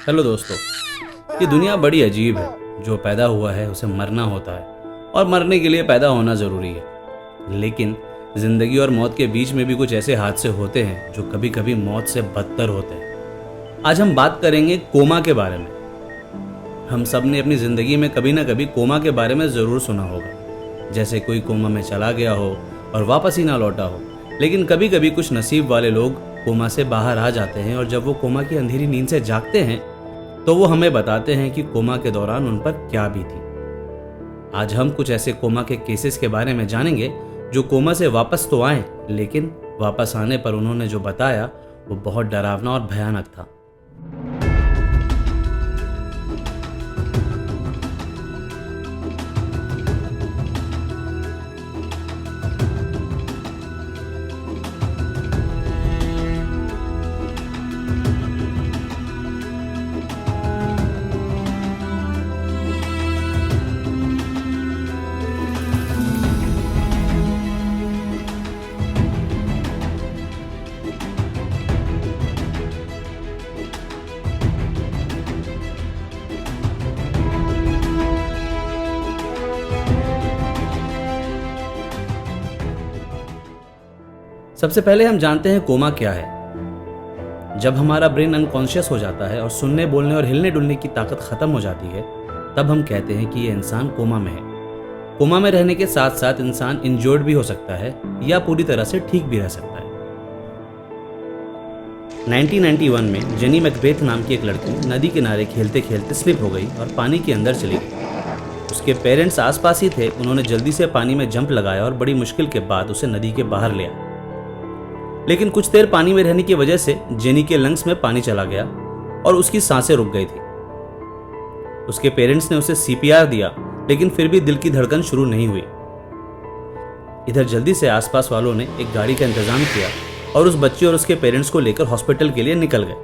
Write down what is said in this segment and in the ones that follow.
Hello दोस्तों। ये दुनिया बड़ी अजीब है। जो पैदा हुआ है उसे मरना होता है और मरने के लिए पैदा होना ज़रूरी है। लेकिन ज़िंदगी और मौत के बीच में भी कुछ ऐसे हादसे होते हैं जो कभी कभी मौत से बदतर होते हैं। आज हम बात करेंगे कोमा के बारे में। हम सब ने अपनी ज़िंदगी में कभी ना कभी कोमा के बारे में ज़रूर सुना होगा। जैसे कोई कोमा में चला गया हो और वापस ही ना लौटा हो। लेकिन कभी कभी कुछ नसीब वाले लोग कोमा से बाहर आ जाते हैं और जब वो कोमा की अंधेरी नींद से जागते हैं तो वो हमें बताते हैं कि कोमा के दौरान उन पर क्या बीती। आज हम कुछ ऐसे कोमा के केसेस के बारे में जानेंगे जो कोमा से वापस तो आए, लेकिन वापस आने पर उन्होंने जो बताया वो बहुत डरावना और भयानक था। सबसे पहले हम जानते हैं कोमा क्या है। जब हमारा ब्रेन अनकॉन्शियस हो जाता है और सुनने, बोलने और हिलने डुलने की ताकत खत्म हो जाती है, तब हम कहते हैं कि ये इंसान कोमा में है। कोमा में रहने के साथ साथ इंसान इंजर्ड भी हो सकता है या पूरी तरह से ठीक भी रह सकता है। 1991 में जेनी मैकबेथ नाम की एक लड़की नदी किनारे खेलते खेलते स्लिप हो गई और पानी के अंदर चली गई। उसके पेरेंट्स आसपास ही थे। उन्होंने जल्दी से पानी में जंप लगाया और बड़ी मुश्किल के बाद उसे नदी के बाहर ले आए। लेकिन कुछ देर पानी में रहने की वजह से जेनी के लंग्स में पानी चला गया और उसकी सांसें रुक गई थी। उसके पेरेंट्स ने उसे सीपीआर दिया, लेकिन फिर भी दिल की धड़कन शुरू नहीं हुई। इधर जल्दी से आसपास वालों ने एक गाड़ी का इंतजाम किया और उस बच्चे और उसके पेरेंट्स को लेकर हॉस्पिटल के लिए निकल गए।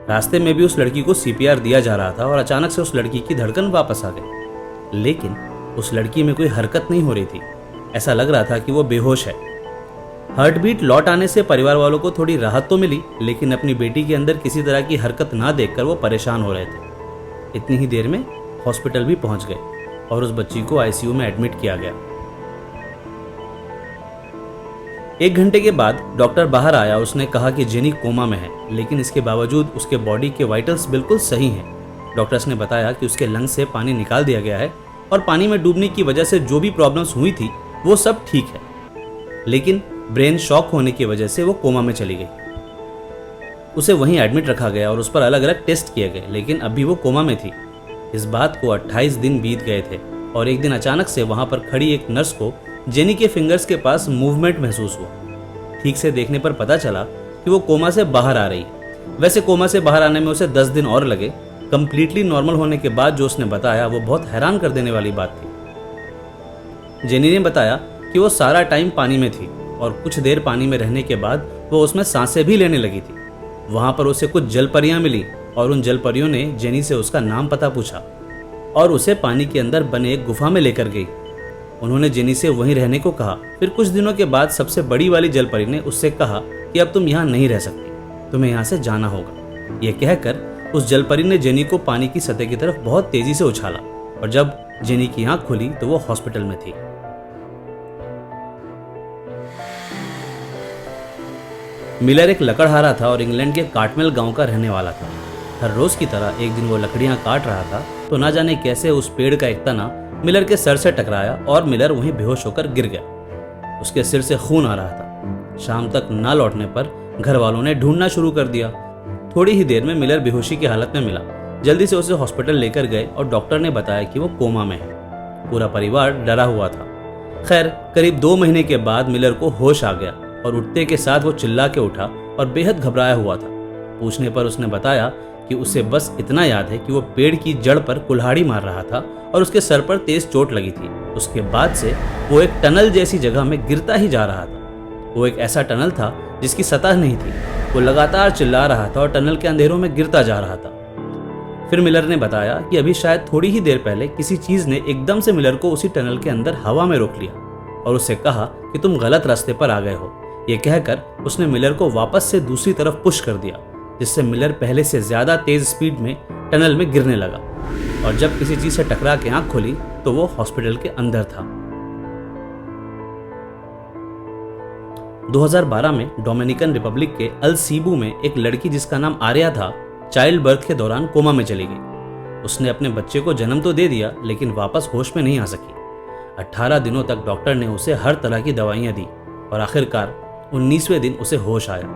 रास्ते में भी उस लड़की को सीपीआर दिया जा रहा था और अचानक से उस लड़की की धड़कन वापस आ गई। लेकिन उस लड़की में कोई हरकत नहीं हो रही थी। ऐसा लग रहा था कि वो बेहोश है। हार्ट बीट लौट आने से परिवार वालों को थोड़ी राहत तो मिली, लेकिन अपनी बेटी के अंदर किसी तरह की हरकत ना देखकर वो परेशान हो रहे थे। इतनी ही देर में हॉस्पिटल भी पहुंच गए और उस बच्ची को आईसीयू में एडमिट किया गया। 1 घंटे के बाद डॉक्टर बाहर आया। उसने कहा कि जेनी कोमा में है, लेकिन इसके बावजूद उसके बॉडी के वाइटल्स बिल्कुल सही हैं। डॉक्टर्स ने बताया कि उसके लंग्स से पानी निकाल दिया गया है और पानी में डूबने की वजह से जो भी प्रॉब्लम्स हुई थी वो सब ठीक है, लेकिन ब्रेन शॉक होने की वजह से वो कोमा में चली गई। उसे वहीं एडमिट रखा गया और उस पर अलग अलग टेस्ट किए गए, लेकिन अभी वो कोमा में थी। इस बात को 28 दिन बीत गए थे और एक दिन अचानक से वहां पर खड़ी एक नर्स को जेनी के फिंगर्स के पास मूवमेंट महसूस हुआ। ठीक से देखने पर पता चला कि वो कोमा से बाहर आ रही है। वैसे कोमा से बाहर आने में उसे 10 दिन और लगे। कंप्लीटली नॉर्मल होने के बाद जो उसने बताया वो बहुत हैरान कर देने वाली बात थी। जेनी ने बताया कि वो सारा टाइम पानी में थी और कुछ देर पानी में रहने के बाद वो उसमें सांसें भी लेने लगी थी। वहां पर उसे कुछ जल परियां मिली और उन जल परियों ने जेनी से उसका नाम पता पूछा और उसे पानी के अंदर बने एक गुफा में लेकर गई। उन्होंने जेनी से वहीं रहने को कहा। फिर कुछ दिनों के बाद सबसे बड़ी वाली जल परी ने उससे कहा कि अब तुम यहाँ नहीं रह सकती, तुम्हें यहाँ से जाना होगा। यह कहकर उस जल परी ने जेनी को पानी की सतह की तरफ बहुत तेजी से उछाला और जब जेनी की आंख खुली तो वो हॉस्पिटल में थी। मिलर एक लकड़हारा था और इंग्लैंड के कार्टमेल गांव का रहने वाला था। हर रोज की तरह एक दिन वो लकड़ियां काट रहा था तो ना जाने कैसे उस पेड़ का एक तना मिलर के सर से टकराया और मिलर वहीं बेहोश होकर गिर गया। उसके सिर से खून आ रहा था। शाम तक ना लौटने पर घर वालों ने ढूंढना शुरू कर दिया। थोड़ी ही देर में मिलर बेहोशी की हालत में मिला। जल्दी से उसे हॉस्पिटल लेकर गए और डॉक्टर ने बताया कि वो कोमा में है। पूरा परिवार डरा हुआ था। खैर, करीब 2 महीने के बाद मिलर को होश आ गया और उठते के साथ वो चिल्ला के उठा और बेहद घबराया हुआ था। पूछने पर उसने बताया कि उसे बस इतना याद है कि वो पेड़ की जड़ पर कुल्हाड़ी मार रहा था और उसके सर पर तेज चोट लगी थी। उसके बाद से वो एक टनल जैसी जगह में गिरता ही जा रहा था। वो एक ऐसा टनल था जिसकी सतह नहीं थी। वो लगातार चिल्ला रहा था और टनल के अंधेरों में गिरता जा रहा था। फिर मिलर ने बताया कि अभी शायद थोड़ी ही देर पहले किसी चीज ने एकदम से मिलर को उसी टनल के अंदर हवा में रोक लिया और उससे कहा कि तुम गलत रास्ते पर आ गए हो। ये कहकर उसने मिलर को वापस से दूसरी तरफ पुश कर दिया। जिससे मिलर पहले से ज़्यादा तेज़ स्पीड में टनल में गिरने लगा और जब किसी चीज़ से टकरा के आंख खोली तो वो हॉस्पिटल के अंदर था। 2012 में डोमिनिकन रिपब्लिक के अल सीबू में एक लड़की जिसका नाम आर्या था, चाइल्ड बर्थ के दौरान कोमा में चली गई। उसने अपने बच्चे को जन्म तो दे दिया लेकिन वापस होश में नहीं आ सकी। 18 दिनों तक डॉक्टर ने उसे हर तरह की दवाइयां दी और आखिरकार 19वें दिन उसे होश आया।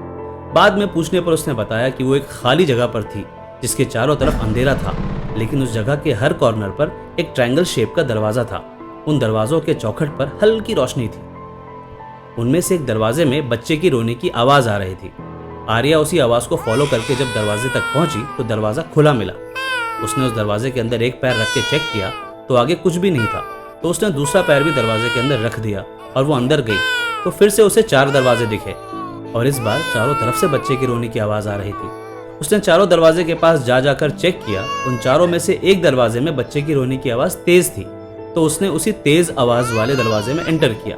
बाद में पूछने पर उसने बताया कि वो एक खाली जगह पर थी जिसके चारों तरफ अंधेरा था, लेकिन उस जगह के हर कॉर्नर पर एक ट्रायंगल शेप का दरवाजा था। उन दरवाजों के चौखट पर हल्की रोशनी थी। उनमें से एक दरवाजे में बच्चे की रोने की आवाज आ रही थी। आर्या उसी आवाज को फॉलो करके जब दरवाजे तक पहुंची तो दरवाजा खुला मिला। उसने उस दरवाजे के अंदर एक पैर रख के चेक किया तो आगे कुछ भी नहीं था, तो उसने दूसरा पैर भी दरवाजे के अंदर रख दिया और वो अंदर गई तो फिर से उसे 4 दरवाजे दिखे और इस बार चारों तरफ से बच्चे की रोने की आवाज आ रही थी। उसने चारों दरवाजे के पास जा जाकर चेक किया। उन चारों में से एक दरवाजे में बच्चे की रोने की आवाज तेज थी, तो उसने उसी तेज आवाज वाले दरवाजे में एंटर किया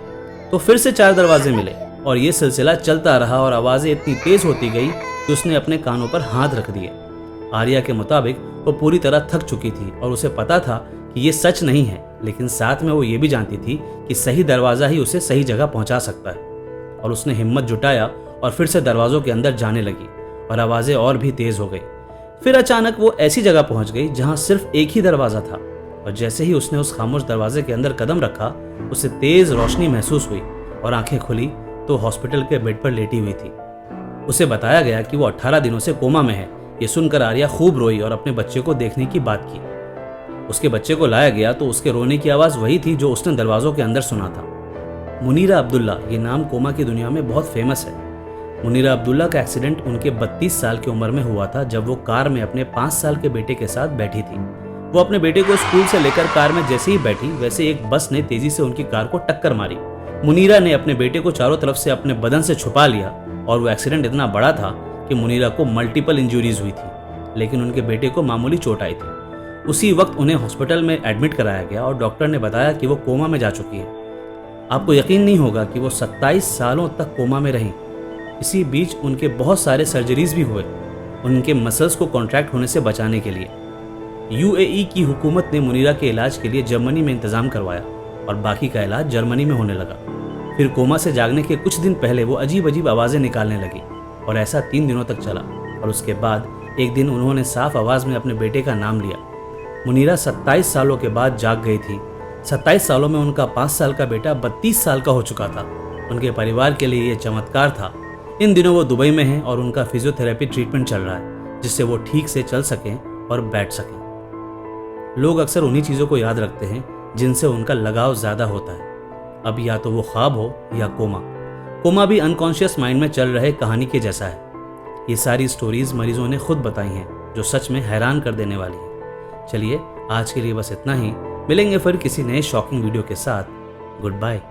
तो फिर से 4 दरवाजे मिले और ये सिलसिला चलता रहा और आवाजें इतनी तेज होती गई कि उसने अपने कानों पर हाथ रख दिए। आर्या के मुताबिक वो पूरी तरह थक चुकी थी और उसे पता था कि ये सच नहीं है, लेकिन साथ में वो ये भी जानती थी कि सही दरवाजा ही उसे सही जगह पहुंचा सकता है। और उसने हिम्मत जुटाया और फिर से दरवाजों के अंदर जाने लगी और आवाजें और भी तेज हो गई। फिर अचानक वो ऐसी जगह पहुंच गई जहां सिर्फ एक ही दरवाजा था और जैसे ही उसने उस खामोश दरवाजे के अंदर कदम रखा उसे तेज रोशनी महसूस हुई और आंखें खुली तो हॉस्पिटल के बेड पर लेटी हुई थी। उसे बताया गया कि वो 18 दिनों से कोमा में है। ये सुनकर आर्या खूब रोई और अपने बच्चे को देखने की बात की। उसके बच्चे को लाया गया तो उसके रोने की आवाज वही थी जो उसने दरवाजों के अंदर सुना था। मुनीरा अब्दुल्ला, ये नाम कोमा की दुनिया में बहुत फेमस है। मुनीरा अब्दुल्ला का एक्सीडेंट उनके 32 साल की उम्र में हुआ था जब वो कार में अपने 5 साल के बेटे के साथ बैठी थी। वो अपने बेटे को स्कूल से लेकर कार में जैसे ही बैठी वैसे एक बस ने तेजी से उनकी कार को टक्कर मारी। मुनीरा ने अपने बेटे को चारों तरफ से अपने बदन से छुपा लिया और वो एक्सीडेंट इतना बड़ा था कि मुनीरा को मल्टीपल इंजरीज हुई थी, लेकिन उनके बेटे को मामूली चोट आई थी। उसी वक्त उन्हें हॉस्पिटल में एडमिट कराया गया और डॉक्टर ने बताया कि वो कोमा में जा चुकी है। आपको यकीन नहीं होगा कि वो 27 सालों तक कोमा में रहीं। इसी बीच उनके बहुत सारे सर्जरीज भी हुए उनके मसल्स को कॉन्ट्रैक्ट होने से बचाने के लिए। यूएई की हुकूमत ने मुनीरा के इलाज के लिए जर्मनी में इंतजाम करवाया और बाकी का इलाज जर्मनी में होने लगा। फिर कोमा से जागने के कुछ दिन पहले वो अजीब अजीब आवाज़ें निकालने लगी और ऐसा 3 दिनों तक चला और उसके बाद एक दिन उन्होंने साफ आवाज़ में अपने बेटे का नाम लिया। मुनीरा 27 सालों के बाद जाग गई थी। 27 सालों में उनका 5 साल का बेटा 32 साल का हो चुका था। उनके परिवार के लिए ये चमत्कार था। इन दिनों वो दुबई में हैं और उनका फिजियोथेरेपी ट्रीटमेंट चल रहा है जिससे वो ठीक से चल सकें और बैठ सकें। लोग अक्सर उन्हीं चीज़ों को याद रखते हैं जिनसे उनका लगाव ज़्यादा होता है। अब या तो वो ख्वाब हो या कोमा। कोमा भी अनकॉन्शियस माइंड में चल रहे कहानी के जैसा है। ये सारी स्टोरीज मरीजों ने खुद बताई हैं जो सच में हैरान कर देने वाली है। चलिए आज के लिए बस इतना ही। मिलेंगे फिर किसी नए शॉकिंग वीडियो के साथ। Good bye.